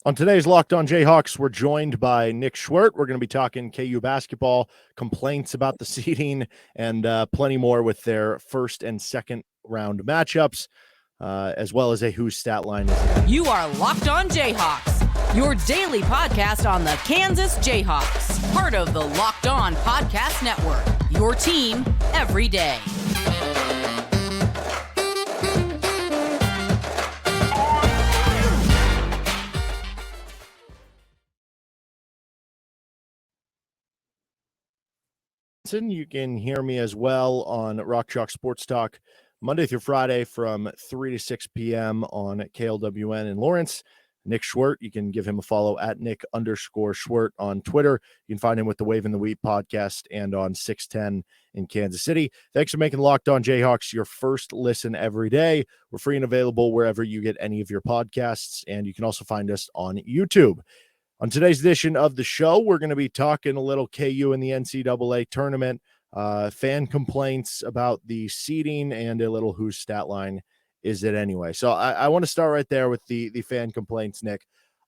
On today's Locked On Jayhawks, we're joined by Nick Schwerdt. We're going to be talking KU basketball, complaints about the seeding, and plenty more with their first and second round matchups, as well as a whose stat line is. You are Locked On Jayhawks, your daily podcast on the Kansas Jayhawks, part of the Locked On Podcast Network, your team every day. You can hear me as well on Rock Chalk Sports Talk Monday through Friday from 3 to 6 p.m. on KLWN in Lawrence. Nick Schwerdt, you can give him a follow at Nick_Schwerdt on Twitter. You can find him with the Wave in the Wheat podcast and on 610 in Kansas City. Thanks for making Locked On Jayhawks your first listen every day. We're free and available wherever you get any of your podcasts, and you can also find us on YouTube. On today's edition of the show, we're going to be talking a little KU in the NCAA Tournament, fan complaints about the seeding, and a little whose stat line is it anyway. So I want to start right there with the fan complaints, Nick.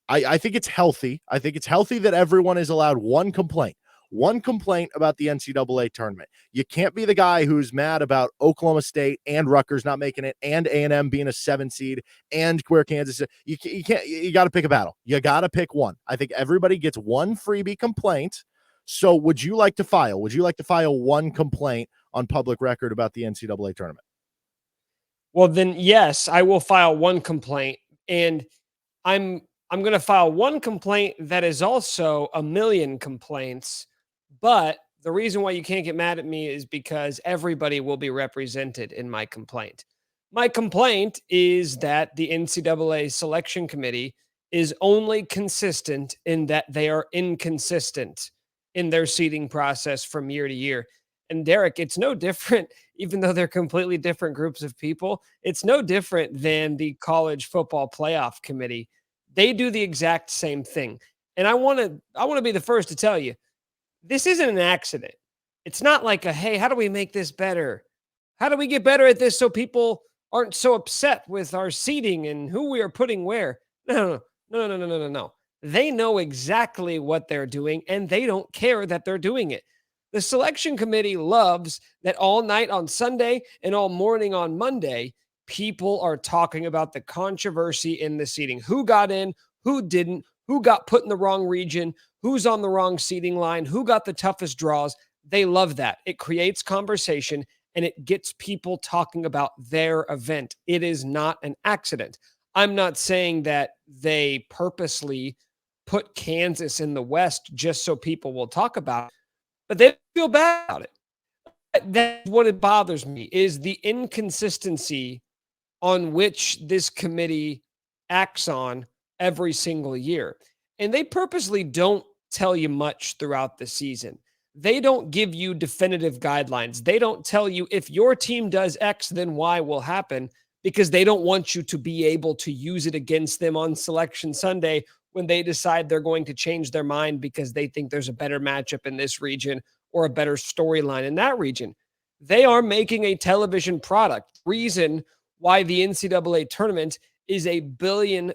I think it's healthy. I think it's healthy that everyone is allowed one complaint about the NCAA Tournament. You can't be the guy who's mad about Oklahoma State and Rutgers not making it and A&M being a 7 seed and where Kansas. You can't. You got to pick a battle. You got to pick one. I think everybody gets one freebie complaint. So would you like to file one complaint on public record about the NCAA Tournament? Well, then, yes, I will file one complaint, and I'm going to file one complaint that is also a million complaints. But the reason why you can't get mad at me is because everybody will be represented in my complaint. My complaint is that the NCAA selection committee is only consistent in that they are inconsistent in their seeding process from year to year. And Derek, it's no different, even though they're completely different groups of people, it's no different than the college football playoff committee. They do the exact same thing. And I want to be the first to tell you, this isn't an accident. It's not like hey, how do we make this better? How do we get better at this so people aren't so upset with our seeding and who we are putting where? No. They know exactly what they're doing, and they don't care that they're doing it. The selection committee loves that all night on Sunday and all morning on Monday, people are talking about the controversy in the seeding. Who got in, who didn't, who got put in the wrong region, who's on the wrong seeding line, who got the toughest draws. They love that. It creates conversation, and it gets people talking about their event. It is not an accident. I'm not saying that they purposely put Kansas in the West just so people will talk about it, but they feel bad about it. That's what it bothers me, is the inconsistency on which this committee acts on every single year. And they purposely don't tell you much throughout the season. They don't give you definitive guidelines. They don't tell you if your team does X, then Y will happen, because they don't want you to be able to use it against them on Selection Sunday when they decide they're going to change their mind because they think there's a better matchup in this region or a better storyline in that region. They are making a television product. Reason why the NCAA tournament is a $1 billion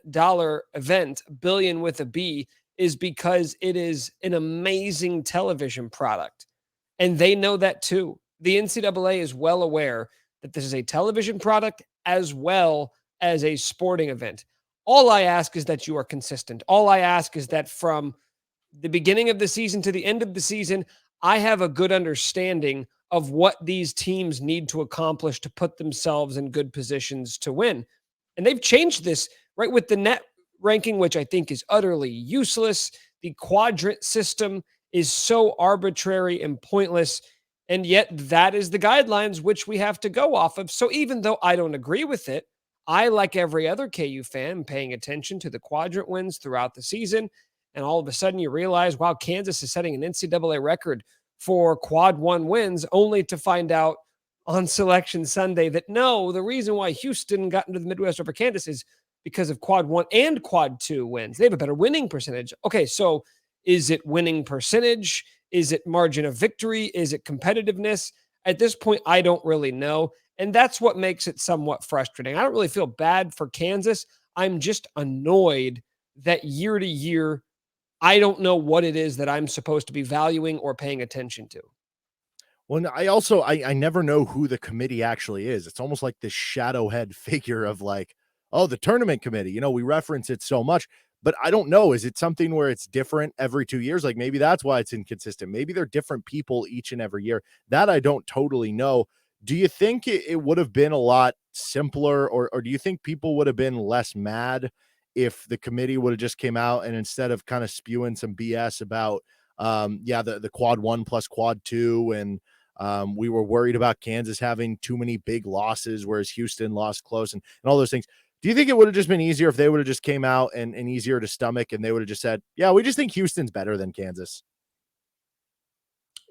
event, billion with a B, is because it is an amazing television product. And they know that too. The NCAA is well aware that this is a television product as well as a sporting event. All I ask is that you are consistent. All I ask is that from the beginning of the season to the end of the season, I have a good understanding of what these teams need to accomplish to put themselves in good positions to win. And they've changed this, right, with the net ranking, which I think is utterly useless. The quadrant system is so arbitrary and pointless. And yet that is the guidelines which we have to go off of. So even though I don't agree with it, I, like every other KU fan, am paying attention to the quadrant wins throughout the season. And all of a sudden you realize, wow, Kansas is setting an NCAA record for quad one wins, only to find out on Selection Sunday that no, the reason why Houston got into the Midwest over Kansas is because of quad one and quad two wins. They have a better winning percentage. Okay, so is it winning percentage? Is it margin of victory? Is it competitiveness? At this point, I don't really know. And that's what makes it somewhat frustrating. I don't really feel bad for Kansas. I'm just annoyed that year to year, I don't know what it is that I'm supposed to be valuing or paying attention to. Well, I never know who the committee actually is. It's almost like this shadow head figure of like, oh, the tournament committee. We reference it so much, but I don't know. Is it something where it's different every 2 years? Like maybe that's why it's inconsistent. Maybe they're different people each and every year. That I don't totally know. Do you think it would have been a lot simpler, or do you think people would have been less mad if the committee would have just came out and instead of kind of spewing some BS about, the quad 1 plus quad 2 and we were worried about Kansas having too many big losses, whereas Houston lost close and all those things. Do you think it would have just been easier if they would have just came out and easier to stomach and they would have just said, yeah, we just think Houston's better than Kansas?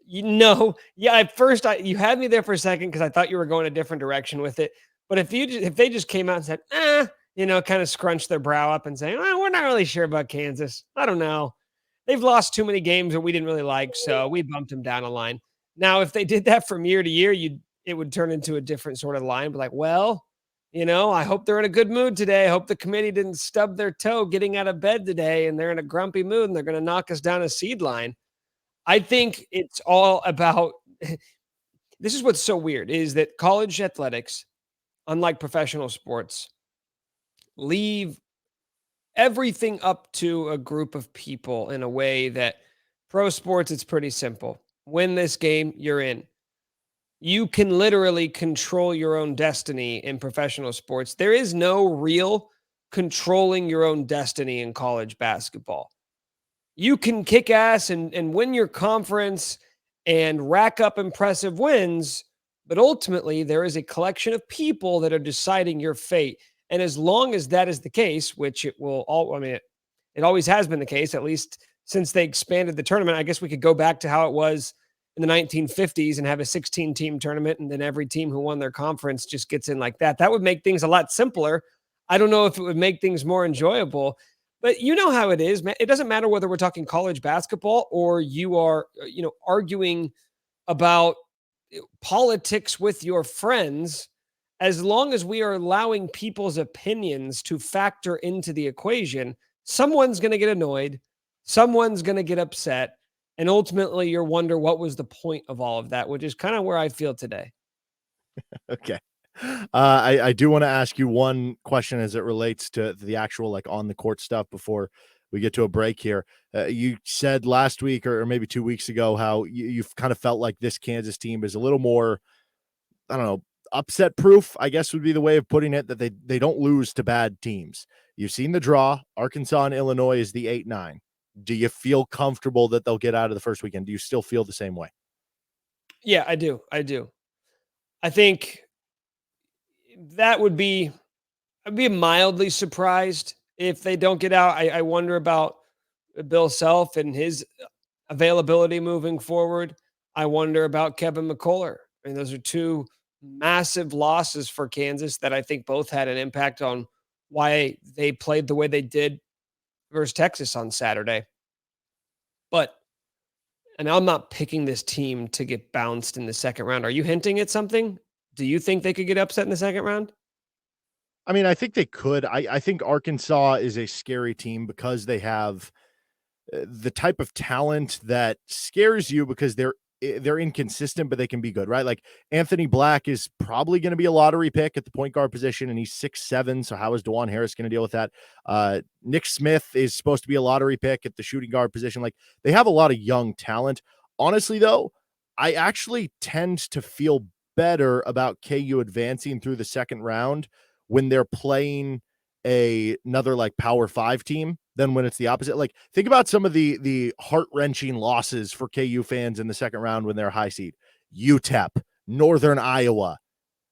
At first you had me there for a second because I thought you were going a different direction with it. But if they just came out and said, kind of scrunched their brow up and saying, we're not really sure about Kansas. I don't know. They've lost too many games that we didn't really like, so we bumped them down a line. Now, if they did that from year to year, it would turn into a different sort of line. But like, I hope they're in a good mood today. I hope the committee didn't stub their toe getting out of bed today and they're in a grumpy mood and they're going to knock us down a seed line. I think it's all about this is what's so weird is that college athletics, unlike professional sports, leave everything up to a group of people in a way that pro sports, it's pretty simple. Win this game, you're in. You can literally control your own destiny in professional sports. There is no real controlling your own destiny in college basketball. You can kick ass and win your conference and rack up impressive wins, but ultimately there is a collection of people that are deciding your fate. And as long as that is the case, which it always has been the case, at least since they expanded the tournament. I guess we could go back to how it was in the 1950s and have a 16-team tournament, and then every team who won their conference just gets in like that. That would make things a lot simpler. I don't know if it would make things more enjoyable, but you know how it is, man. It doesn't matter whether we're talking college basketball or you are, arguing about politics with your friends. As long as we are allowing people's opinions to factor into the equation, someone's going to get annoyed. Someone's going to get upset. And ultimately, you wonder what was the point of all of that, which is kind of where I feel today. Okay. I do want to ask you one question as it relates to the actual like on the court stuff before we get to a break here. You said last week or maybe 2 weeks ago how you've kind of felt like this Kansas team is a little more, I don't know, upset proof, I guess would be the way of putting it, that they don't lose to bad teams. You've seen the draw. Arkansas and Illinois is the 8-9. Do you feel comfortable that they'll get out of the first weekend? Do you still feel the same way? Yeah, I do. I think that I'd be mildly surprised if they don't get out. I wonder about Bill Self and his availability moving forward. I wonder about Kevin McCullough. I mean, those are two massive losses for Kansas that I think both had an impact on why they played the way they did versus Texas on Saturday. But, and I'm not picking this team to get bounced in the second round. Are you hinting at something? Do you think they could get upset in the second round? I mean, I think they could. I think Arkansas is a scary team because they have the type of talent that scares you because they're inconsistent, but they can be good, right? Like Anthony Black is probably going to be a lottery pick at the point guard position, and he's 6'7". So how is DeJuan Harris going to deal with that? Nick Smith is supposed to be a lottery pick at the shooting guard position. Like they have a lot of young talent. Honestly, though, I actually tend to feel better about KU advancing through the second round when they're playing another like Power 5 team than when it's the opposite. Like think about some of the heart-wrenching losses for KU fans in the second round when they're high seed. UTEP, Northern Iowa.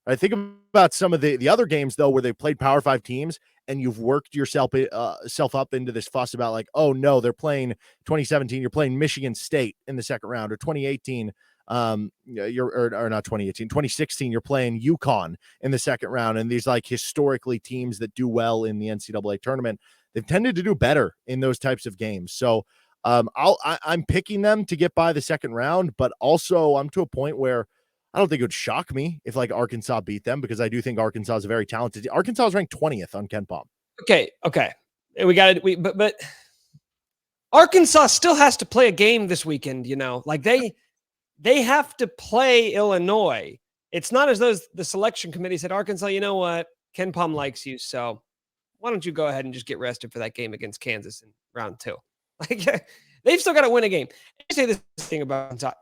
I think about some of the other games though where they played Power 5 teams and you've worked yourself up into this fuss about like, oh no, they're playing 2017, you're playing Michigan State in the second round, or 2018 or not 2018, 2016, you're playing UConn in the second round. And these like historically teams that do well in the NCAA tournament, they've tended to do better in those types of games. So I'm picking them to get by the second round, but also I'm to a point where I don't think it would shock me if like Arkansas beat them, because I do think Arkansas is very talented. Arkansas is ranked 20th on KenPom. Okay. But Arkansas still has to play a game this weekend, like they have to play Illinois. It's not as though the selection committee said, Arkansas, you know what? Ken Pom likes you, so why don't you go ahead and just get rested for that game against Kansas in round 2? Like, they've still got to win a game. I say this thing about Arkansas.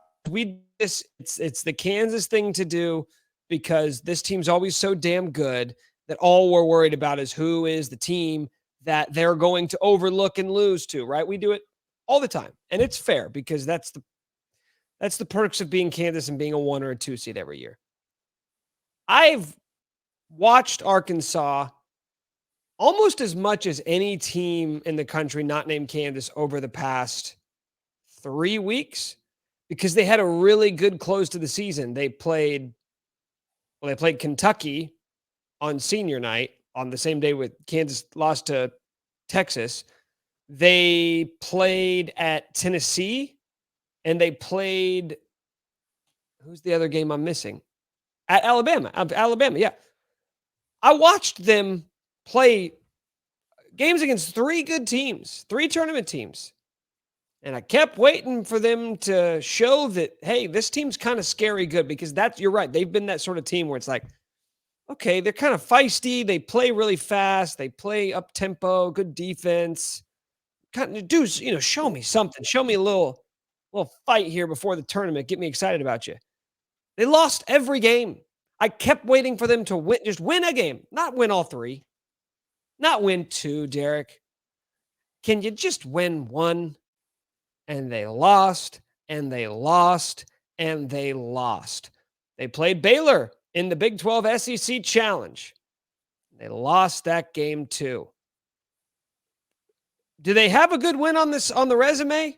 It's the Kansas thing to do because this team's always so damn good that all we're worried about is who is the team that they're going to overlook and lose to, right? We do it all the time, and it's fair because that's the perks of being Kansas and being a 1 or a 2 seed every year. I've watched Arkansas almost as much as any team in the country not named Kansas over the past 3 weeks because they had a really good close to the season. They played Kentucky on senior night on the same day with Kansas lost to Texas. They played at Tennessee and they played, who's the other game I'm missing? At Alabama, yeah. I watched them play games against 3 good teams, 3 tournament teams. And I kept waiting for them to show that, hey, this team's kind of scary good because you're right. They've been that sort of team where it's like, okay, they're kind of feisty. They play really fast. They play up tempo, good defense. Kind of dudes, show me something. Show me a little fight here before the tournament. Get me excited about you. They lost every game. I kept waiting for them to just win a game, not win all 3, not win 2, Derek. Can you just win 1? And they lost, and they lost, and they lost. They played Baylor in the Big 12 SEC Challenge. They lost that game too. Do they have a good win on the resume?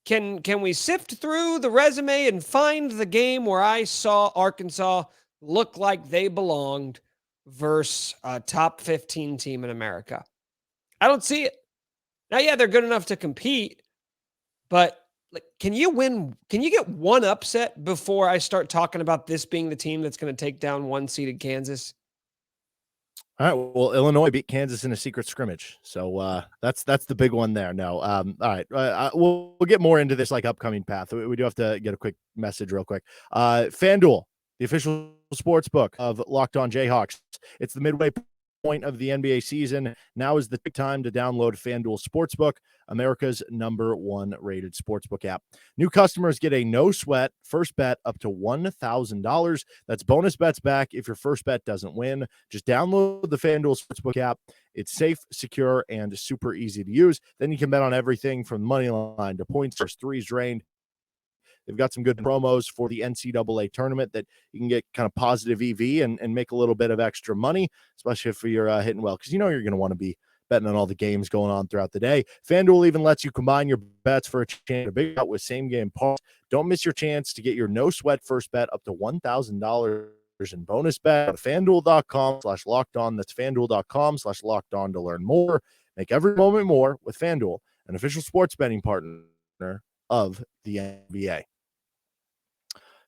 Can we sift through the resume and find the game where I saw Arkansas look like they belonged versus a top 15 team in America? I don't see it. Now, yeah, they're good enough to compete, but can you get one upset before I start talking about this being the team that's going to take down 1-seeded Kansas? All right. Well, Illinois beat Kansas in a secret scrimmage, so that's the big one there. No. All right. We'll get more into this upcoming path. We do have to get a quick message real quick. FanDuel, the official sports book of Locked On Jayhawks. It's the midway point of the NBA season. Now is the time to download FanDuel Sportsbook, America's #1 rated sportsbook app. New customers get a no-sweat first bet up to $1,000. That's bonus bets back if your first bet doesn't win. Just download the FanDuel Sportsbook app. It's safe, secure, and super easy to use. Then you can bet on everything from money line to points versus threes drained. They've got some good promos for the NCAA tournament that you can get kind of positive EV and make a little bit of extra money, especially if you're hitting well, because you're going to want to be betting on all the games going on throughout the day. FanDuel even lets you combine your bets for a chance to big out with same-game parlays. Don't miss your chance to get your no-sweat first bet up to $1,000 in bonus bet. Go to FanDuel.com/lockedon. That's FanDuel.com/lockedon to learn more. Make every moment more with FanDuel, an official sports betting partner of the NBA.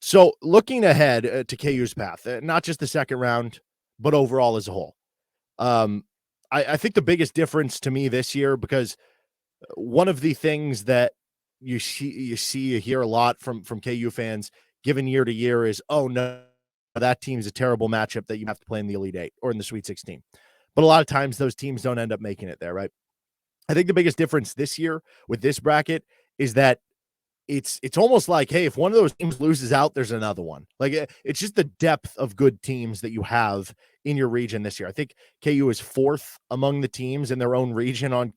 So looking ahead to KU's path, not just the second round, but overall as a whole, I think the biggest difference to me this year, because one of the things that you hear a lot from KU fans given year to year is, oh no, that team's a terrible matchup that you have to play in the Elite Eight or in the Sweet 16. But a lot of times those teams don't end up making it there, right? I think the biggest difference this year with this bracket is that it's almost like, hey, if one of those teams loses out, there's another one. It's just the depth of good teams that you have in your region this year. I think KU is 4th among the teams in their own region on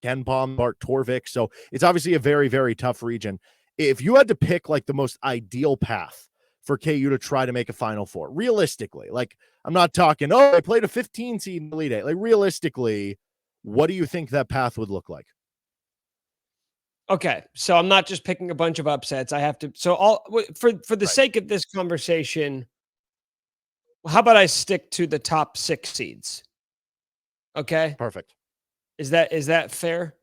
Ken Pom, Bart Torvik. So it's obviously a very, very tough region. If you had to pick the most ideal path for KU to try to make a Final Four, realistically, I'm not talking, they played a 15 seed in the Elite Eight. Realistically, what do you think that path would look like? Okay, so I'm not just picking a bunch of upsets. I have to. So for the sake of this conversation, how about I stick to the top 6 seeds? Okay, perfect. Is that fair?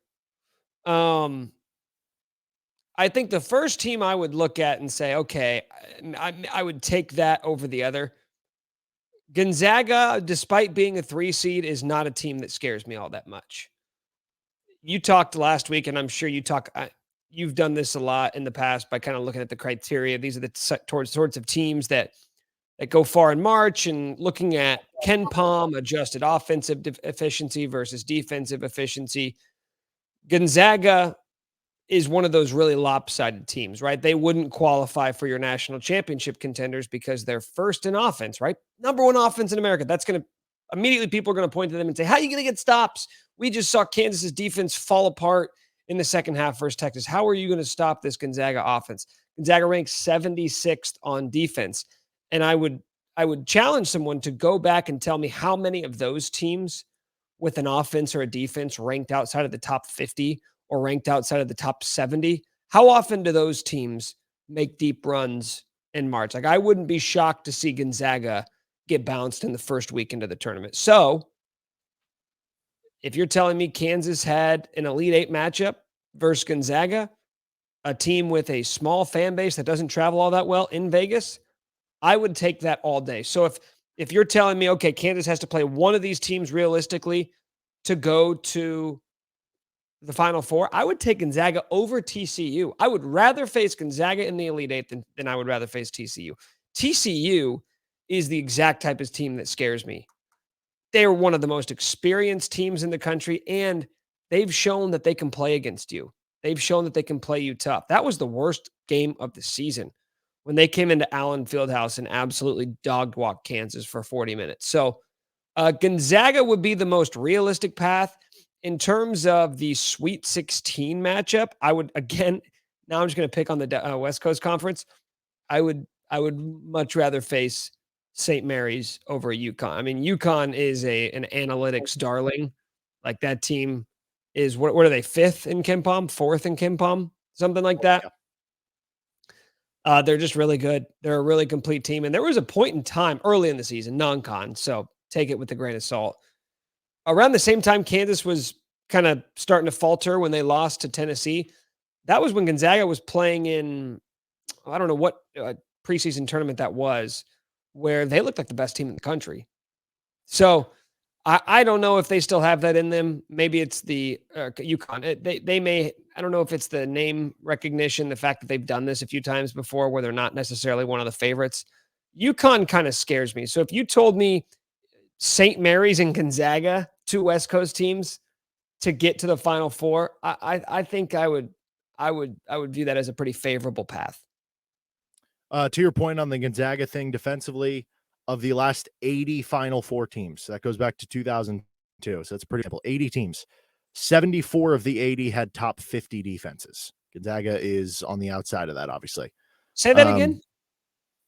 I think the first team I would look at and say, okay, I would take that over the other. Gonzaga, despite being a 3 seed, is not a team that scares me all that much. you talked last week, and I'm sure you've done this a lot in the past by kind of looking at the criteria. These are the sorts of teams that go far in March, and looking at Ken Palm adjusted offensive efficiency versus defensive efficiency. Gonzaga is one of those really lopsided teams, right? They wouldn't qualify for your national championship contenders because they're first in offense, right? Number one offense in America. That's going to immediately, people are going to point to them and say, how are you going to get stops? We just saw Kansas's defense fall apart in the second half versus Texas. How are you going to stop this Gonzaga offense? Gonzaga ranks 76th on defense. And I would challenge someone to go back and tell me how many of those teams with an offense or a defense ranked outside of the top 50 or ranked outside of the top 70. How often do those teams make deep runs in March? Like, I wouldn't be shocked to see Gonzaga get bounced in the first weekend of the tournament. So if you're telling me Kansas had an Elite Eight matchup versus Gonzaga, a team with a small fan base that doesn't travel all that well in Vegas, I would take that all day. So if you're telling me, okay, Kansas has to play one of these teams realistically to go to the Final Four, I would take Gonzaga over TCU. I would rather face Gonzaga in the Elite Eight than I would rather face TCU. TCU is the exact type of team that scares me. They're one of the most experienced teams in the country, and they've shown that they can play against you. They've shown that they can play you tough. That was the worst game of the season when they came into Allen Fieldhouse and absolutely dog-walked Kansas for 40 minutes. So Gonzaga would be the most realistic path. In terms of the Sweet 16 matchup, I would, again, now I'm just going to pick on the West Coast Conference. I would much rather face St. Mary's over UConn. I mean, UConn is an analytics darling. Like, that team is, what are they, fifth in KenPom, fourth in KenPom, something like that. They're just really good. They're a really complete team. And there was a point in time early in the season, non-con, so take it with a grain of salt. Around the same time Kansas was kind of starting to falter when they lost to Tennessee, that was when Gonzaga was playing in, I don't know what preseason tournament that was, where they looked like the best team in the country. So I don't know if they still have that in them. Maybe it's the UConn. They may, I don't know if it's the name recognition, the fact that they've done this a few times before where they're not necessarily one of the favorites. UConn kind of scares me. So if you told me St. Mary's and Gonzaga, two West Coast teams, to get to the Final Four, I think I would view that as a pretty favorable path. To your point on the Gonzaga thing, defensively, of the last 80 Final Four teams, that goes back to 2002, so that's pretty simple. 80 teams, 74 of the 80 had top 50 defenses. Gonzaga is on the outside of that, obviously. Say that again.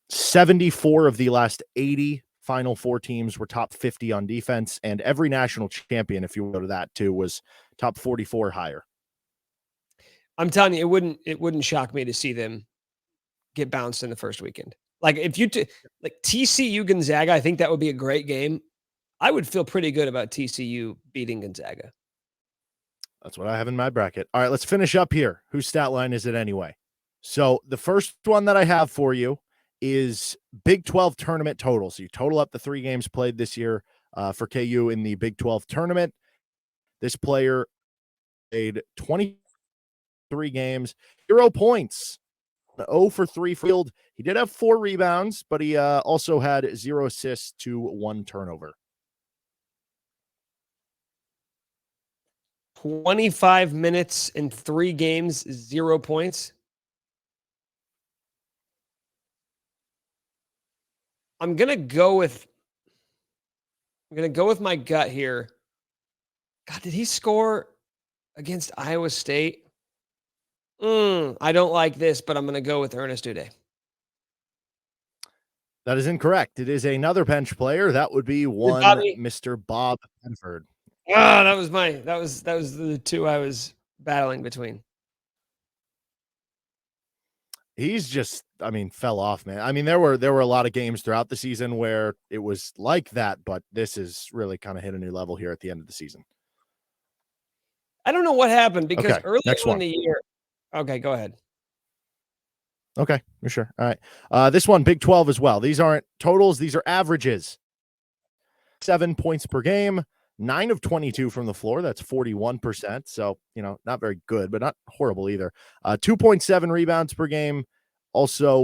74 of the last 80 Final Four teams were top 50 on defense, and every national champion, if you go to that too, was top 44 higher. I'm telling you, it wouldn't shock me to see them get bounced in the first weekend. Like, if you like TCU Gonzaga, I think that would be a great game. I would feel pretty good about TCU beating Gonzaga. That's what I have in my bracket. All right, let's finish up here. Whose stat line is it anyway? So the first one that I have for you is Big 12 tournament total. So you total up the 3 games played this year for KU in the Big 12 tournament. This player played 23 games, 0 points, 0 for 3 field. He did have 4 rebounds, but he also had 0 assists to 1 turnover. 25 minutes in 3 games, 0 points. I'm going to go with my gut here. God, did he score against Iowa State? I don't like this, but I'm going to go with Ernest Uday. That is incorrect. It is another bench player. That would be one Mr. Bob Benford. That was the 2 I was battling between. He's just, fell off, man. There were a lot of games throughout the season where it was like that, but this is really kind of hit a new level here at the end of the season. I don't know what happened because early in the year. Okay, go ahead. Okay, you're sure. All right. This one, Big 12 as well. These aren't totals. These are averages. 7 points per game, 9 of 22 from the floor. That's 41%. So, not very good, but not horrible either. 2.7 rebounds per game. Also,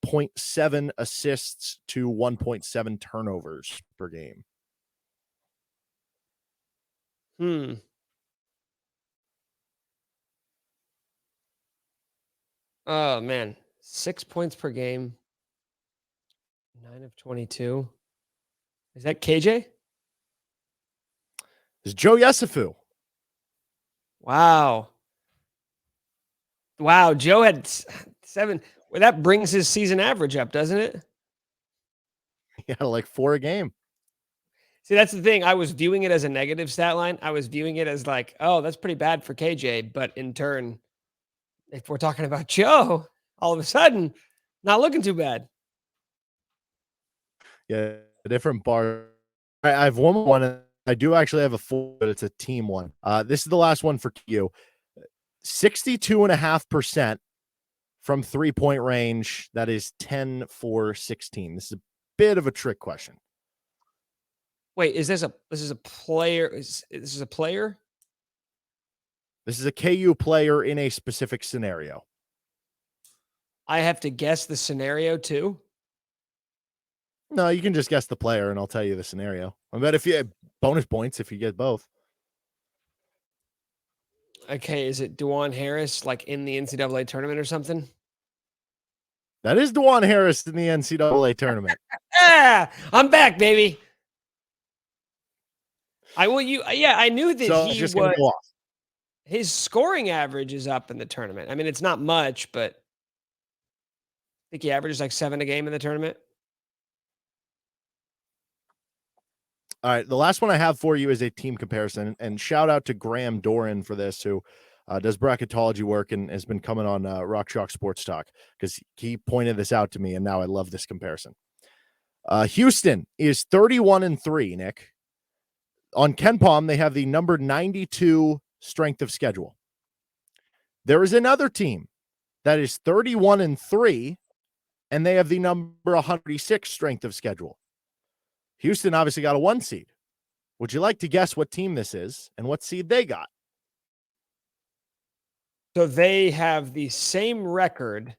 0.7 assists to 1.7 turnovers per game. Oh, man. 6 points per game. 9 of 22. Is that KJ? It's Joe Yesufu. Wow. Joe had 7. Well, that brings his season average up, doesn't it? Yeah, like 4 a game. See, that's the thing. I was viewing it as a negative stat line. I was viewing it as like, oh, that's pretty bad for KJ. But in turn, if we're talking about Joe, all of a sudden, not looking too bad. Yeah, a different bar. I have one. I do actually have a 4, but it's a team one. This is the last one for you. 62.5% from 3-point range. That is 10 for 16. This is a bit of a trick question. Wait, is this a player? This is a player? This is a KU player in a specific scenario. I have to guess the scenario too? No, you can just guess the player and I'll tell you the scenario. I bet if you have bonus points if you get both. Okay, is it DeJuan Harris like in the NCAA tournament or something? That is DeJuan Harris in the NCAA tournament. I'm back, baby. I knew that so he just was. Go off. His scoring average is up in the tournament. I mean, it's not much, but I think he averages like 7 a game in the tournament. All right, the last one I have for you is a team comparison, and shout out to Graham Doran for this, who does bracketology work and has been coming on Rock Chalk Sports Talk because he pointed this out to me, and now I love this comparison. Houston is 31-3, Nick. On KenPom, they have the number 92 strength of schedule. There is another team that is 31-3, and they have the number 106 strength of schedule. Houston obviously got a 1 seed. Would you like to guess what team this is and what seed they got? So they have the same record,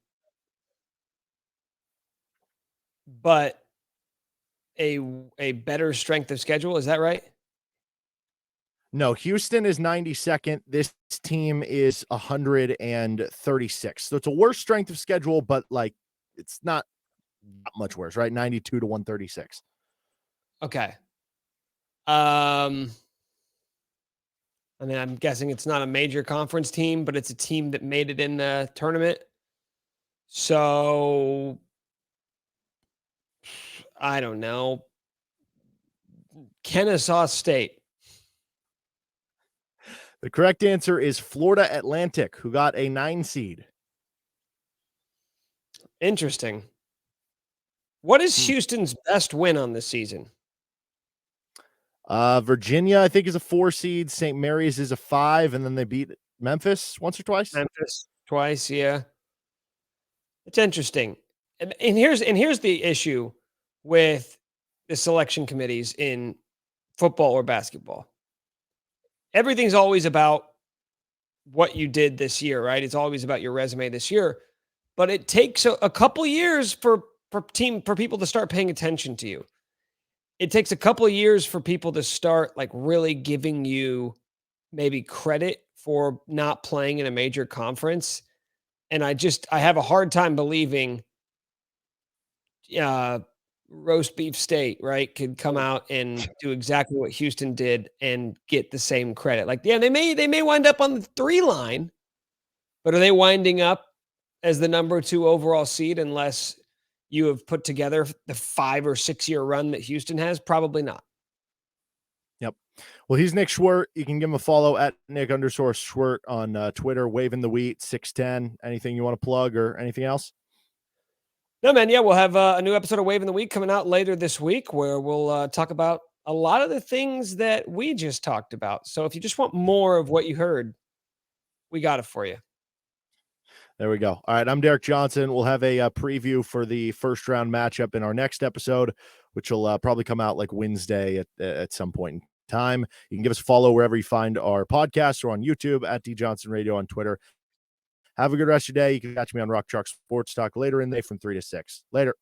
but a better strength of schedule. Is that right? No, Houston is 92nd. This team is 136. So it's a worse strength of schedule, but like it's not much worse, right? 92 to 136. Okay. I mean, I'm guessing it's not a major conference team, but it's a team that made it in the tournament. So I don't know. Kennesaw State. The correct answer is Florida Atlantic, who got a 9 seed. Interesting. What is Houston's best win on this season? Virginia, I think, is a 4 seed. St. Mary's is a 5, and then they beat Memphis once or twice. Memphis twice, yeah. It's interesting. And here's the issue with the selection committees in football or basketball. Everything's always about what you did this year, right? It's always about your resume this year. But it takes a couple years for people to start paying attention to you. It takes a couple of years for people to start like really giving you maybe credit for not playing in a major conference. And I have a hard time believing Roast Beef State, right, could come out and do exactly what Houston did and get the same credit. Like, yeah, they may wind up on the 3 line, but are they winding up as the number 2 overall seed unless you have put together the 5 or 6 year run that Houston has? Probably not. Yep. Well, he's Nick Schwert. You can give him a follow at Nick_Schwert on Twitter, Waving the Wheat 610. Anything you want to plug or anything else? No, man. Yeah, we'll have a new episode of Waving the Week coming out later this week where we'll talk about a lot of the things that we just talked about. So if you just want more of what you heard, we got it for you. There we go. All right, I'm Derek Johnson. We'll have a preview for the first round matchup in our next episode, which will probably come out like Wednesday at some point in time. You can give us a follow wherever you find our podcast or on YouTube at D Johnson Radio on Twitter. Have a good rest of your day. You can catch me on Rock Chalk Sports Talk later in the day from 3 to 6. Later.